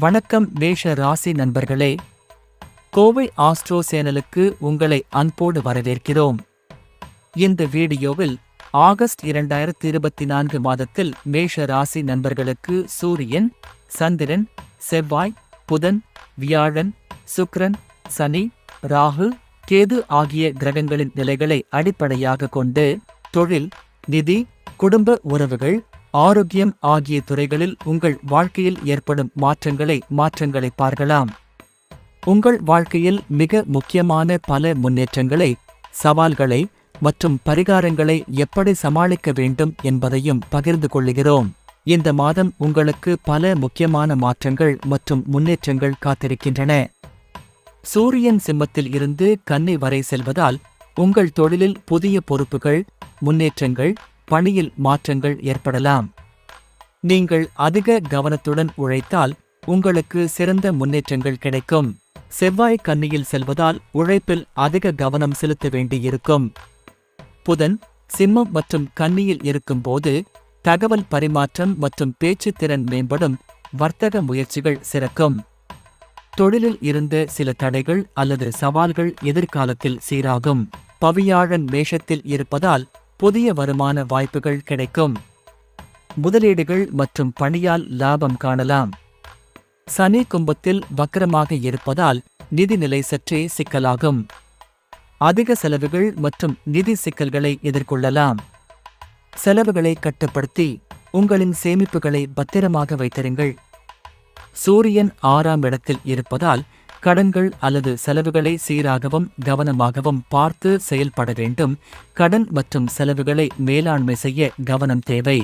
வணக்கம் மேஷ ராசி நண்பர்களே, கோவை ஆஸ்ட்ரோ சேனலுக்கு உங்களை அன்போடு வரவேற்கிறோம். இந்த வீடியோவில் ஆகஸ்ட் 2024 மாதத்தில் மேஷ ராசி நண்பர்களுக்கு சூரியன், சந்திரன், செவ்வாய், புதன், வியாழன், சுக்கிரன், சனி, ராகு, கேது ஆகிய கிரகங்களின் நிலைகளை அடிப்படையாக கொண்டு தொழில், நிதி, குடும்ப உறவுகள், ஆரோக்கியம் ஆகிய துறைகளில் உங்கள் வாழ்க்கையில் ஏற்படும் மாற்றங்களை பார்க்கலாம். உங்கள் வாழ்க்கையில் மிக முக்கியமான பல முன்னேற்றங்களை, சவால்களை மற்றும் பரிகாரங்களை எப்படி சமாளிக்க வேண்டும் என்பதையும் பகிர்ந்து கொள்கிறோம். இந்த மாதம் உங்களுக்கு பல முக்கியமான மாற்றங்கள் மற்றும் முன்னேற்றங்கள் காத்திருக்கின்றன. சூரியன் சிம்மத்தில் இருந்து கன்னி வரை செல்வதால் உங்கள் தொழிலில் புதிய பொறுப்புகள், முன்னேற்றங்கள், பணியில் மாற்றங்கள் ஏற்படலாம். நீங்கள் அதிக கவனத்துடன் உழைத்தால் உங்களுக்கு சிறந்த முன்னேற்றங்கள் கிடைக்கும். செவ்வாய் கன்னியில் செல்வதால் உழைப்பில் அதிக கவனம் செலுத்த வேண்டியிருக்கும். புதன் சிம்மம் மற்றும் கன்னியில் இருக்கும்போது தகவல் பரிமாற்றம் மற்றும் பேச்சு திறன் மேம்படும். வர்த்தக முயற்சிகள் சிறக்கும். தொழிலில் இருந்த சில தடைகள் அல்லது சவால்கள் எதிர்காலத்தில் சீராகும். பவியாழன் மேஷத்தில் இருப்பதால் புதிய வருமான வாய்ப்புகள் கிடைக்கும். முதலீடுகள் மற்றும் பணியால் லாபம் காணலாம். சனி கும்பத்தில் வக்ரமாக இருப்பதால் நிதிநிலை சற்றே சிக்கலாகும். அதிக செலவுகள் மற்றும் நிதி சிக்கல்களை எதிர்கொள்ளலாம். செலவுகளை கட்டுப்படுத்தி உங்களின் சேமிப்புகளை பத்திரமாக வைத்திருங்கள். சூரியன் 6ஆம் இடத்தில் இருப்பதால் கடன்கள் அல்லது செலவுகளை சீராகவும் கவனமாகவும் பார்த்து செயல்பட வேண்டும். கடன் மற்றும் செலவுகளை மேலாண்மை செய்ய கவனம் தேவை.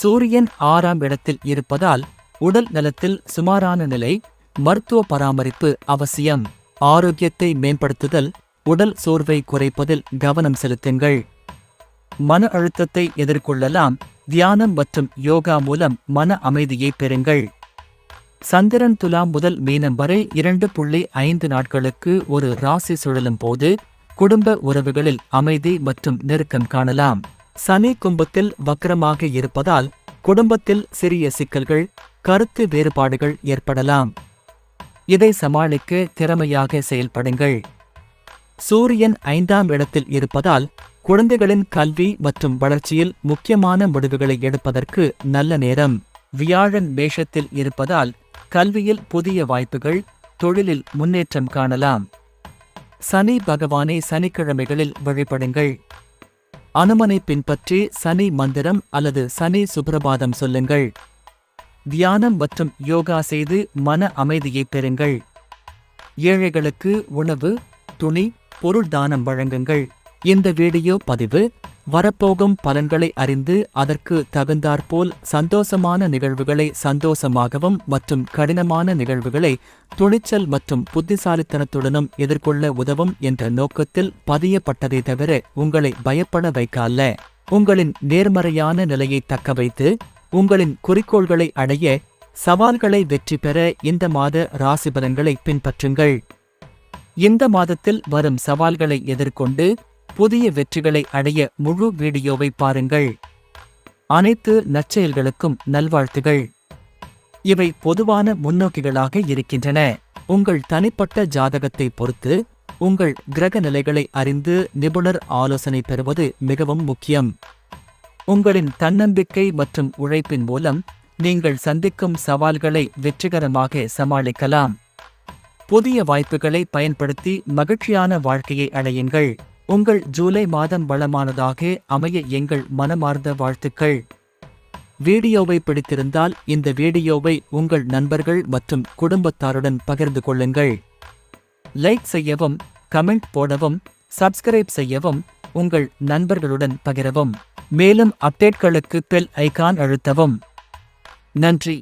சூரியன் 6ஆம் இடத்தில் இருப்பதால் உடல் நலத்தில் சுமாரான நிலை, மருத்துவ பராமரிப்பு அவசியம். ஆரோக்கியத்தை மேம்படுத்துதல், உடல் சோர்வை குறைப்பதில் கவனம் செலுத்துங்கள். மன அழுத்தத்தை எதிர்கொள்ளலாம். தியானம் மற்றும் யோகா மூலம் மன அமைதியை பெறுங்கள். சந்திரன் துலாம் முதல் மீனம் வரை 2.5 நாட்களுக்கு ஒரு ராசி சுழலும் போது குடும்ப உறவுகளில் அமைதி மற்றும் நெருக்கம் காணலாம். சனி கும்பத்தில் வக்ரமாக இருப்பதால் குடும்பத்தில் சிறிய சிக்கல்கள், கருத்து வேறுபாடுகள் ஏற்படலாம். இதை சமாளிக்க திறமையாக செயல்படுங்கள். சூரியன் 5ஆம் இடத்தில் இருப்பதால் குழந்தைகளின் கல்வி மற்றும் வளர்ச்சியில் முக்கியமான முடிவுகளை எடுப்பதற்கு நல்ல நேரம். வியாழன் மேஷத்தில் இருப்பதால் கல்வியில் புதிய வாய்ப்புகள், தொழிலில் முன்னேற்றம் காணலாம். சனி பகவானை சனிக்கிழமைகளில் வழிபடுங்கள். அனுமனை பின்பற்றி சனி மந்திரம் அல்லது சனி சுப்ரபாதம் சொல்லுங்கள். தியானம் மற்றும் யோகா செய்து மன அமைதியை பெறுங்கள். ஏழைகளுக்கு உணவு, துணி, பொருள் தானம் வழங்குங்கள். இந்த வீடியோ பதிவு வரப்போகும் பலன்களை அறிந்து அதற்கு தகுந்தாற்போல் சந்தோஷமான நிகழ்வுகளை சந்தோஷமாகவும் மற்றும் கடினமான நிகழ்வுகளை துணிச்சல் மற்றும் புத்திசாலித்தனத்துடனும் எதிர்கொள்ள உதவும் என்ற நோக்கத்தில் பதியப்பட்டதை தவிர உங்களை பயப்பட வைக்க அல்ல. உங்களின் நேர்மறையான நிலையை தக்கவைத்து உங்களின் குறிக்கோள்களை அடைய, சவால்களை வெற்றி பெற இந்த மாத ராசிபலன்களை பின்பற்றுங்கள். இந்த மாதத்தில் வரும் சவால்களை எதிர்கொண்டு புதிய வெற்றிகளை அடைய முழு வீடியோவை பாருங்கள். அனைத்து நற்செயல்களுக்கும் நல்வாழ்த்துகள். இவை பொதுவான முன்னோக்கிகளாக இருக்கின்றன. உங்கள் தனிப்பட்ட ஜாதகத்தை பொறுத்து உங்கள் கிரக நிலைகளை அறிந்து நிபுணர் ஆலோசனை பெறுவது மிகவும் முக்கியம். உங்களின் தன்னம்பிக்கை மற்றும் உழைப்பின் மூலம் நீங்கள் சந்திக்கும் சவால்களை வெற்றிகரமாக சமாளிக்கலாம். புதிய வாய்ப்புகளை பயன்படுத்தி மகிழ்ச்சியான வாழ்க்கையை அடையுங்கள். உங்கள் ஜூலை மாதம் வளமானதாக அமைய எங்கள் மனமார்ந்த வாழ்த்துக்கள். வீடியோவை பிடித்திருந்தால் இந்த வீடியோவை உங்கள் நண்பர்கள் மற்றும் குடும்பத்தாருடன் பகிர்ந்து கொள்ளுங்கள். லைக் செய்யவும், கமெண்ட் போடவும், சப்ஸ்கிரைப் செய்யவும், உங்கள் நண்பர்களுடன் பகிரவும். மேலும் அப்டேட்களுக்கு பெல் ஐகான் அழுத்தவும். நன்றி.